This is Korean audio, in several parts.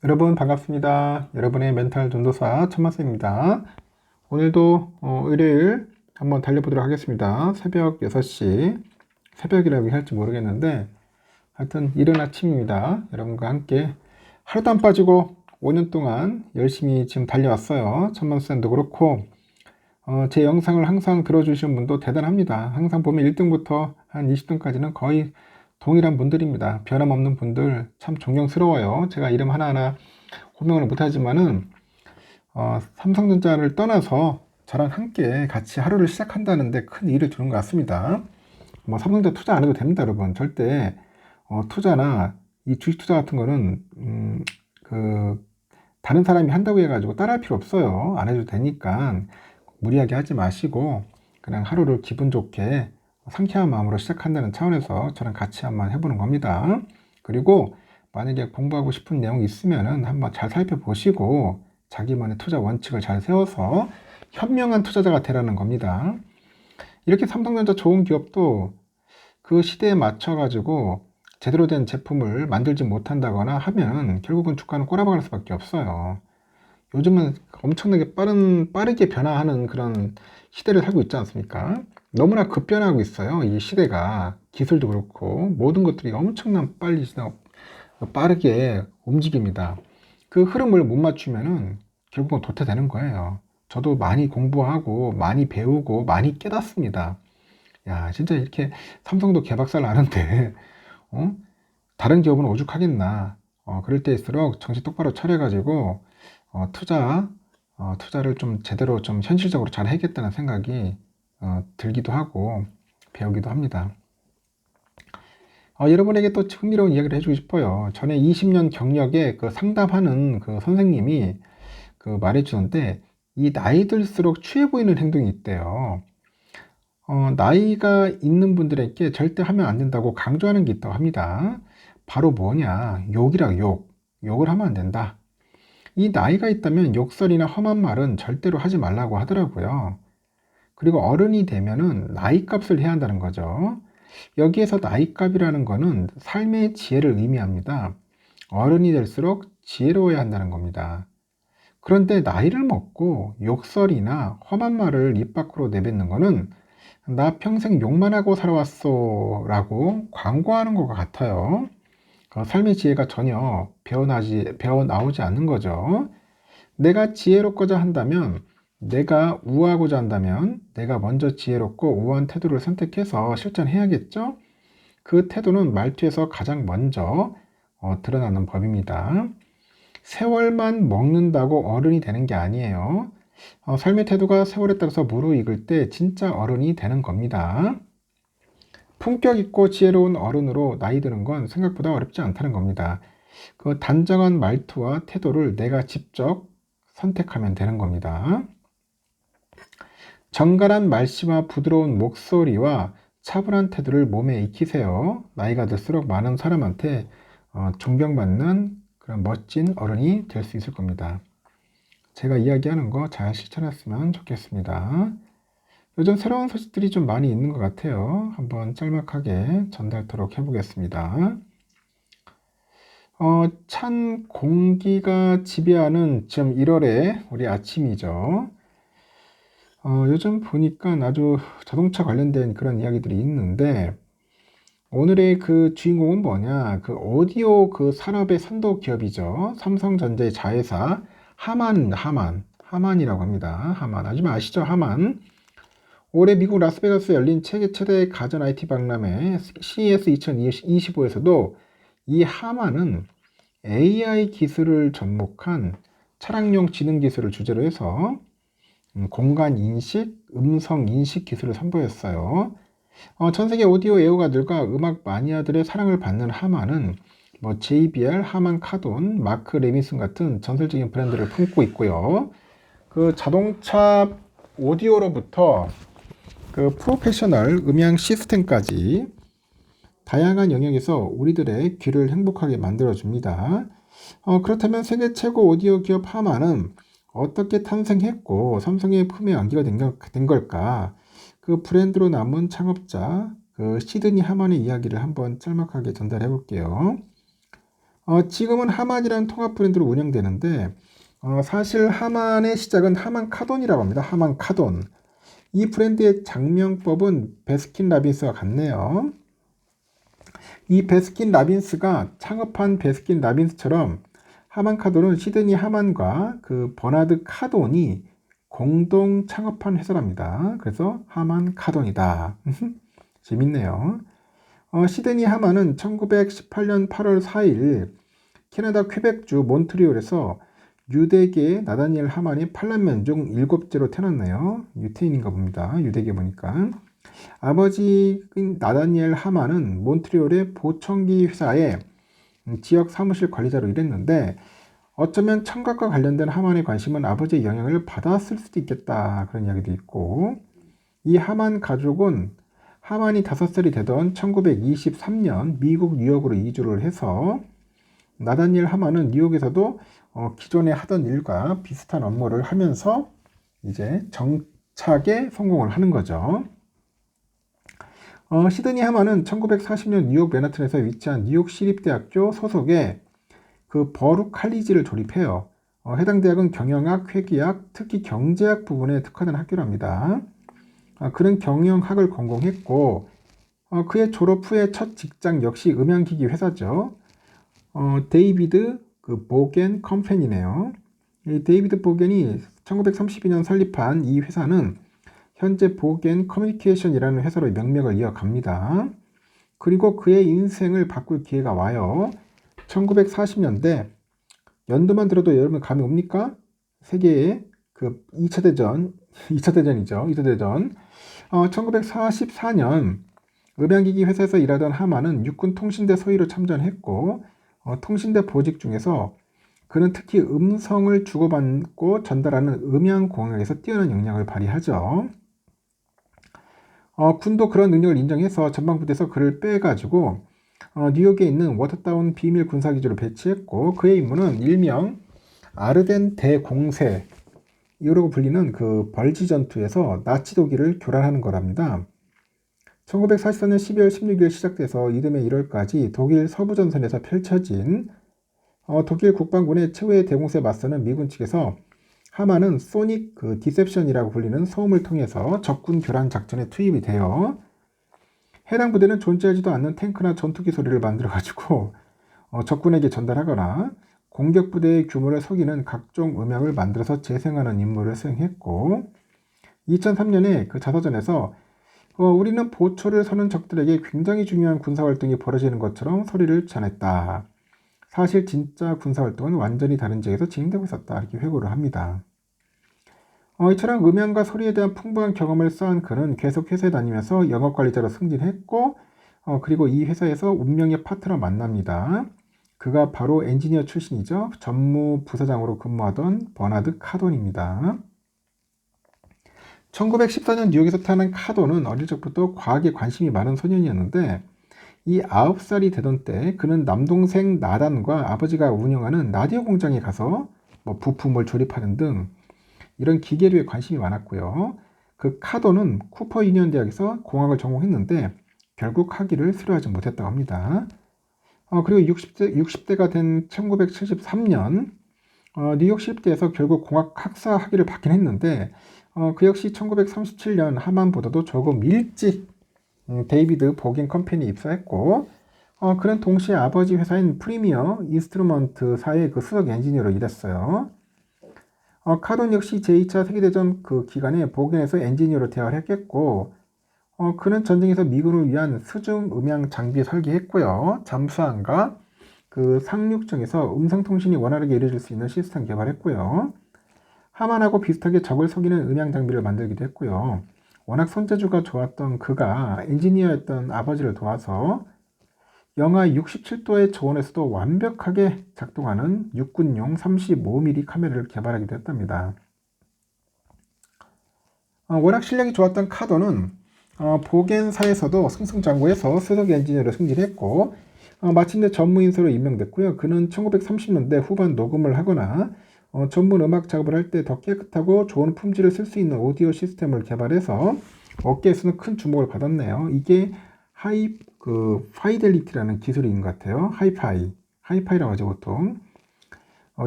여러분 반갑습니다. 여러분의 멘탈 전도사 천마스입니다. 오늘도 일요일 한번 달려보도록 하겠습니다. 새벽 6시, 새벽이라고 할지 모르겠는데 하여튼 이른 아침입니다. 여러분과 함께 하루도 안 빠지고 5년 동안 열심히 지금 달려왔어요. 천만쌤도 그렇고 제 영상을 항상 들어주시는 분도 대단합니다. 항상 보면 1등부터 한 20등까지는 거의 동일한 분들입니다. 변함없는 분들 참 존경스러워요. 제가 이름 하나하나 호명을 못하지만은 삼성전자를 떠나서 저랑 함께 같이 하루를 시작한다는데 큰 의의를 두는 것 같습니다. 뭐 삼성전자 투자 안 해도 됩니다, 여러분. 절대 투자나 이 주식 투자 같은 거는 그 다른 사람이 한다고 해가지고 따라할 필요 없어요. 안 해도 되니까 무리하게 하지 마시고 그냥 하루를 기분 좋게 상쾌한 마음으로 시작한다는 차원에서 저랑 같이 한번 해보는 겁니다. 그리고 만약에 공부하고 싶은 내용이 있으면은 한번 잘 살펴보시고 자기만의 투자 원칙을 잘 세워서 현명한 투자자가 되라는 겁니다. 이렇게 삼성전자 좋은 기업도 그 시대에 맞춰 가지고 제대로 된 제품을 만들지 못한다거나 하면 결국은 주가는 꼬라박을 수밖에 없어요. 요즘은 엄청나게 빠르게 변화하는 그런 시대를 살고 있지 않습니까? 너무나 급변하고 있어요. 이 시대가 기술도 그렇고 모든 것들이 엄청난 빠르게 움직입니다. 그 흐름을 못 맞추면은 결국은 도태되는 거예요. 저도 많이 공부하고 많이 배우고 많이 깨닫습니다. 야, 진짜 이렇게 삼성도 개박살 나는데 어? 다른 기업은 오죽하겠나. 그럴 때일수록 정신 똑바로 차려가지고 투자를 좀 제대로 좀 현실적으로 잘 해야겠다는 생각이 들기도 하고 배우기도 합니다. 여러분에게 또 흥미로운 이야기를 해주고 싶어요. 전에 20년 경력에 그 상담하는 그 선생님이 그 말해주는데 이 나이 들수록 취해 보이는 행동이 있대요. 나이가 있는 분들에게 절대 하면 안 된다고 강조하는 게 있다고 합니다. 바로 뭐냐? 욕이라 욕. 욕을 하면 안 된다. 이 나이가 있다면 욕설이나 험한 말은 절대로 하지 말라고 하더라고요. 그리고 어른이 되면은 나이값을 해야 한다는 거죠. 여기에서 나이값이라는 거는 삶의 지혜를 의미합니다. 어른이 될수록 지혜로워야 한다는 겁니다. 그런데 나이를 먹고 욕설이나 험한 말을 입 밖으로 내뱉는 거는 나 평생 욕만 하고 살아왔어 라고 광고하는 것과 같아요. 삶의 지혜가 전혀 배어 나오지 않는 거죠. 내가 지혜롭고자 한다면, 내가 우아하고자 한다면, 내가 먼저 지혜롭고 우아한 태도를 선택해서 실천해야겠죠? 그 태도는 말투에서 가장 먼저 드러나는 법입니다. 세월만 먹는다고 어른이 되는 게 아니에요. 삶의 태도가 세월에 따라서 무르익을 때 진짜 어른이 되는 겁니다. 품격 있고 지혜로운 어른으로 나이 드는 건 생각보다 어렵지 않다는 겁니다. 그 단정한 말투와 태도를 내가 직접 선택하면 되는 겁니다. 정갈한 말씨와 부드러운 목소리와 차분한 태도를 몸에 익히세요. 나이가 들수록 많은 사람한테 존경받는 그런 멋진 어른이 될 수 있을 겁니다. 제가 이야기하는 거 잘 실천했으면 좋겠습니다. 요즘 새로운 소식들이 좀 많이 있는 것 같아요. 한번 짤막하게 전달토록 해보겠습니다. 찬 공기가 지배하는 지금 1월의 우리 아침이죠. 요즘 보니까 아주 자동차 관련된 그런 이야기들이 있는데, 오늘의 그 주인공은 뭐냐? 그 오디오 그 산업의 선도 기업이죠. 삼성전자의 자회사, 하만이라고 합니다. 하만. 아시면 아시죠? 하만. 올해 미국 라스베가스에 열린 세계 최대 가전 IT 박람회 CES 2025에서도 이 하만은 AI 기술을 접목한 차량용 지능 기술을 주제로 해서 공간 인식, 음성 인식 기술을 선보였어요. 전 세계 오디오 애호가들과 음악 마니아들의 사랑을 받는 하만은 뭐 JBL, 하만 카돈, 마크 레미슨 같은 전설적인 브랜드를 품고 있고요. 그 자동차 오디오로부터 그 프로페셔널 음향 시스템까지 다양한 영역에서 우리들의 귀를 행복하게 만들어줍니다. 그렇다면 세계 최고 오디오 기업 하만은 어떻게 탄생했고 삼성의 품에 안기가 된 걸까? 그 브랜드로 남은 창업자 그 시드니 하만의 이야기를 한번 짤막하게 전달해 볼게요. 지금은 하만이라는 통합 브랜드로 운영되는데 사실 하만의 시작은 하만 카돈이라고 합니다. 하만 카돈. 이 브랜드의 장명법은 베스킨 라빈스와 같네요. 이 베스킨 라빈스가 창업한 베스킨 라빈스처럼 하만 카돈은 시드니 하만과 그 버나드 카돈이 공동 창업한 회사랍니다. 그래서 하만 카돈이다. 재밌네요. 시드니 하만은 1918년 8월 4일 캐나다 퀘벡주 몬트리올에서 유대계 나다니엘 하만이 8남매 중 7째로 태어났네요. 유태인인가 봅니다. 유대계 보니까. 아버지인 나다니엘 하만은 몬트리올의 보청기 회사의 지역 사무실 관리자로 일했는데 어쩌면 청각과 관련된 하만의 관심은 아버지의 영향을 받았을 수도 있겠다. 그런 이야기도 있고 이 하만 가족은 하만이 5살이 되던 1923년 미국 뉴욕으로 이주를 해서 나다니엘 하만은 뉴욕에서도 기존에 하던 일과 비슷한 업무를 하면서 이제 정착에 성공을 하는 거죠. 시드니 하만은 1940년 뉴욕 맨하튼에서 위치한 뉴욕 시립대학교 소속의 그 버룩 칼리지를 졸업해요. 해당 대학은 경영학, 회계학, 특히 경제학 부분에 특화된 학교랍니다. 그는 경영학을 전공했고 그의 졸업 후에 첫 직장 역시 음향기기 회사죠. 데이비드 보겐 컴퍼니네요. 이 데이비드 보겐이 1932년 설립한 이 회사는 현재 보겐 커뮤니케이션이라는 회사로 명맥을 이어갑니다. 그리고 그의 인생을 바꿀 기회가 와요. 1940년대 연도만 들어도 여러분 감이 옵니까? 세계의 그 2차 대전, 2차 대전이죠. 2차 대전. 1944년 음향기기 회사에서 일하던 하만은 육군 통신대 소위로 참전했고 통신대 보직 중에서 그는 특히 음성을 주고받고 전달하는 음향공학에서 뛰어난 역량을 발휘하죠. 군도 그런 능력을 인정해서 전방부대에서 그를 빼가지고 뉴욕에 있는 워터타운 비밀 군사기지로 배치했고 그의 임무는 일명 아르덴 대공세 이라고 불리는 그 벌지 전투에서 나치 독일을 교란하는 거랍니다. 1944년 12월 16일 시작돼서 이듬해 1월까지 독일 서부전선에서 펼쳐진 독일 국방군의 최후의 대공세에 맞서는 미군 측에서 하만은 소닉 디셉션이라고 불리는 소음을 통해서 적군 교란 작전에 투입이 돼요. 해당 부대는 존재하지도 않는 탱크나 전투기 소리를 만들어가지고 적군에게 전달하거나 공격 부대의 규모를 속이는 각종 음향을 만들어서 재생하는 임무를 수행했고 2003년에 그 자서전에서 우리는 보초를 서는 적들에게 굉장히 중요한 군사활동이 벌어지는 것처럼 소리를 전했다. 사실 진짜 군사활동은 완전히 다른 지역에서 진행되고 있었다. 이렇게 회고를 합니다. 이처럼 음향과 소리에 대한 풍부한 경험을 쌓은 그는 계속 회사에 다니면서 영업관리자로 승진했고 그리고 이 회사에서 운명의 파트너 만납니다. 그가 바로 엔지니어 출신이죠. 전무 부사장으로 근무하던 버나드 카돈입니다. 1914년 뉴욕에서 태어난 카돈은 어릴 적부터 과학에 관심이 많은 소년이었는데 이 9살이 되던 때 그는 남동생 나단과 아버지가 운영하는 라디오 공장에 가서 부품을 조립하는 등 이런 기계류에 관심이 많았고요. 그 카돈은 쿠퍼 유니언 대학에서 공학을 전공했는데 결국 학위를 수료하지 못했다고 합니다. 그리고 60대가 된 1973년 뉴욕 시립대에서 결국 공학 학사 학위를 받긴 했는데 그 역시 1937년 하만보다도 조금 일찍 데이비드 보긴 컴퍼니에 입사했고 그는 동시에 아버지 회사인 프리미어 인스트루먼트사의 그 수석 엔지니어로 일했어요. 카돈 역시 제2차 세계대전 그 기간에 보겐에서 엔지니어로 대화를 했겠고 그는 전쟁에서 미군을 위한 수중 음향 장비 설계했고요. 잠수함과 그 상륙정에서 음성통신이 원활하게 이루어질 수 있는 시스템 개발했고요. 하만하고 비슷하게 적을 속이는 음향 장비를 만들기도 했고요. 워낙 손재주가 좋았던 그가 엔지니어였던 아버지를 도와서 영하 67도의 저온에서도 완벽하게 작동하는 육군용 35mm 카메라를 개발하기도 했답니다. 워낙 실력이 좋았던 카돈은 보겐사에서도 승승장구해서 수석 엔지니어로 승진했고 마침내 전무인사로 임명됐고요. 그는 1930년대 후반 녹음을 하거나 전문 음악 작업을 할 때 더 깨끗하고 좋은 품질을 쓸 수 있는 오디오 시스템을 개발해서 업계에서는 큰 주목을 받았네요. 이게 파이델리티라는 기술인 것 같아요. 하이파이라고 하죠, 보통.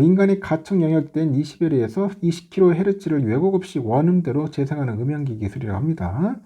인간의 가청 영역된 20Hz에서 20kHz를 왜곡 없이 원음대로 재생하는 음향기 기술이라고 합니다.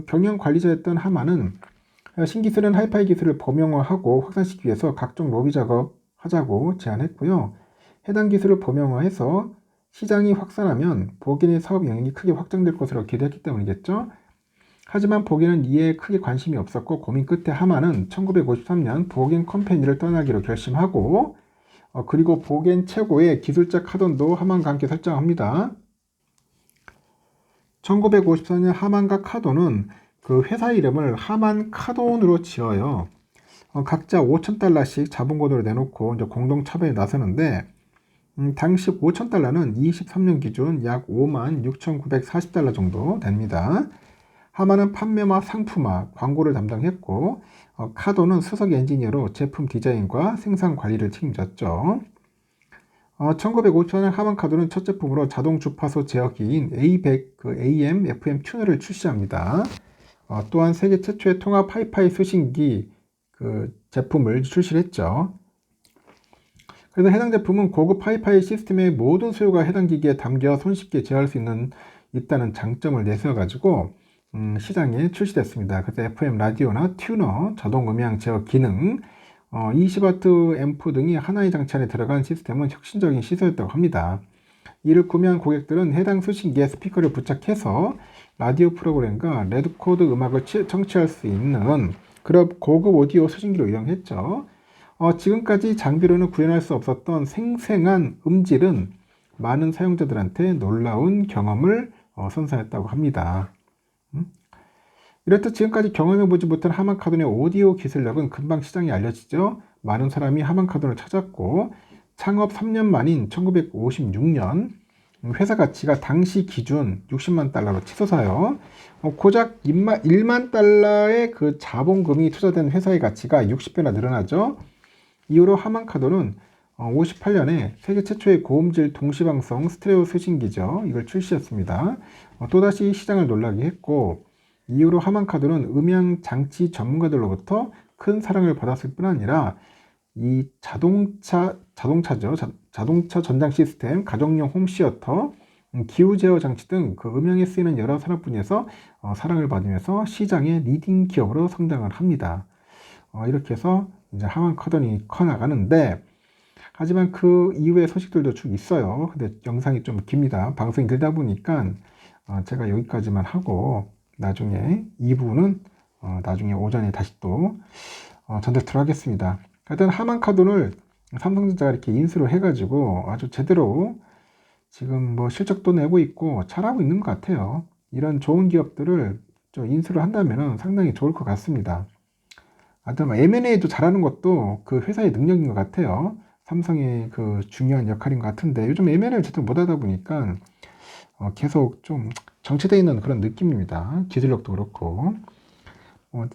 경영 관리자였던 하만은 신기술은 하이파이 기술을 범용화하고 확산시키기 위해서 각종 로비 작업하자고 제안했고요. 해당 기술을 범용화해서 시장이 확산하면 보겐의 사업 영역이 크게 확장될 것으로 기대했기 때문이겠죠. 하지만 보겐은 이에 크게 관심이 없었고 고민 끝에 하만은 1953년 보겐 컴퍼니를 떠나기로 결심하고 그리고 보겐 최고의 기술자 카돈도 하만과 함께 설정합니다. 1954년 하만과 카돈은 그 회사 이름을 하만 카돈으로 지어요. 각자 5,000달러씩 자본금으로 내놓고 이제 공동 차별에 나서는데 당시 5,000달러는 23년 기준 약 56,940달러 정도 됩니다. 하만은 판매와 상품화, 광고를 담당했고 카돈은 수석 엔지니어로 제품 디자인과 생산 관리를 책임졌죠. 1954년 하만 카돈은 첫 제품으로 자동 주파수 제어기인 A100 AM, FM 튜너를 출시합니다. 또한 세계 최초의 통합 하이파이 수신기 제품을 출시했죠. 그래서 해당 제품은 고급 하이파이 시스템의 모든 소요가 해당 기기에 담겨 손쉽게 제어할 수 있다는 장점을 내세워가지고 시장에 출시됐습니다. 그래서 FM 라디오나 튜너, 자동 음향 제어 기능, 20W 앰프 등이 하나의 장치 안에 들어간 시스템은 혁신적인 시도였다고 합니다. 이를 구매한 고객들은 해당 수신기에 스피커를 부착해서 라디오 프로그램과 레드코드 음악을 청취할 수 있는 그런 고급 오디오 수신기로 이용했죠. 지금까지 장비로는 구현할 수 없었던 생생한 음질은 많은 사용자들한테 놀라운 경험을 선사했다고 합니다. 이렇듯 지금까지 경험해보지 못한 하만 카돈의 오디오 기술력은 금방 시장에 알려지죠. 많은 사람이 하만 카돈을 찾았고 창업 3년 만인 1956년 회사 가치가 당시 기준 60만 달러로 치솟아요. 고작 1만 달러의 그 자본금이 투자된 회사의 가치가 60배나 늘어나죠. 이후로 하만 카돈은 58년에 세계 최초의 고음질 동시방송 스테레오 수신기죠. 이걸 출시했습니다. 또다시 시장을 놀라게 했고 이후로 하만 카돈은 음향 장치 전문가들로부터 큰 사랑을 받았을 뿐 아니라 이 자동차 전장 시스템, 가정용 홈시어터, 기후 제어 장치 등 그 음향에 쓰이는 여러 산업 분야에서 사랑을 받으면서 시장의 리딩 기업으로 성장을 합니다. 이렇게 해서 이제 하만 카돈이 커나가는데 하지만 그 이후의 소식들도 쭉 있어요. 근데 영상이 좀 깁니다. 방송이 길다 보니까 제가 여기까지만 하고 나중에 2부는 나중에 오전에 다시 또 전달토록 하겠습니다. 하여튼 하만 카돈을 삼성전자가 이렇게 인수를 해가지고 아주 제대로 지금 뭐 실적도 내고 있고 잘하고 있는 것 같아요. 이런 좋은 기업들을 좀 인수를 한다면 상당히 좋을 것 같습니다. 하여튼 M&A도 잘하는 것도 그 회사의 능력인 것 같아요. 삼성의 그 중요한 역할인 것 같은데 요즘 M&A를 제대로 못하다 보니까 계속 좀 정체되어 있는 그런 느낌입니다. 기술력도 그렇고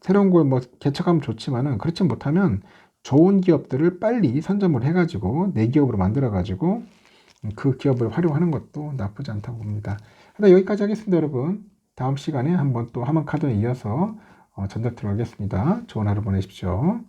새로운 걸 뭐 개척하면 좋지만은 그렇지 못하면 좋은 기업들을 빨리 선점을 해가지고 내 기업으로 만들어가지고 그 기업을 활용하는 것도 나쁘지 않다고 봅니다. 일단 여기까지 하겠습니다, 여러분. 다음 시간에 한번 또 하만 카돈에 이어서 전달 들어가겠습니다. 좋은 하루 보내십시오.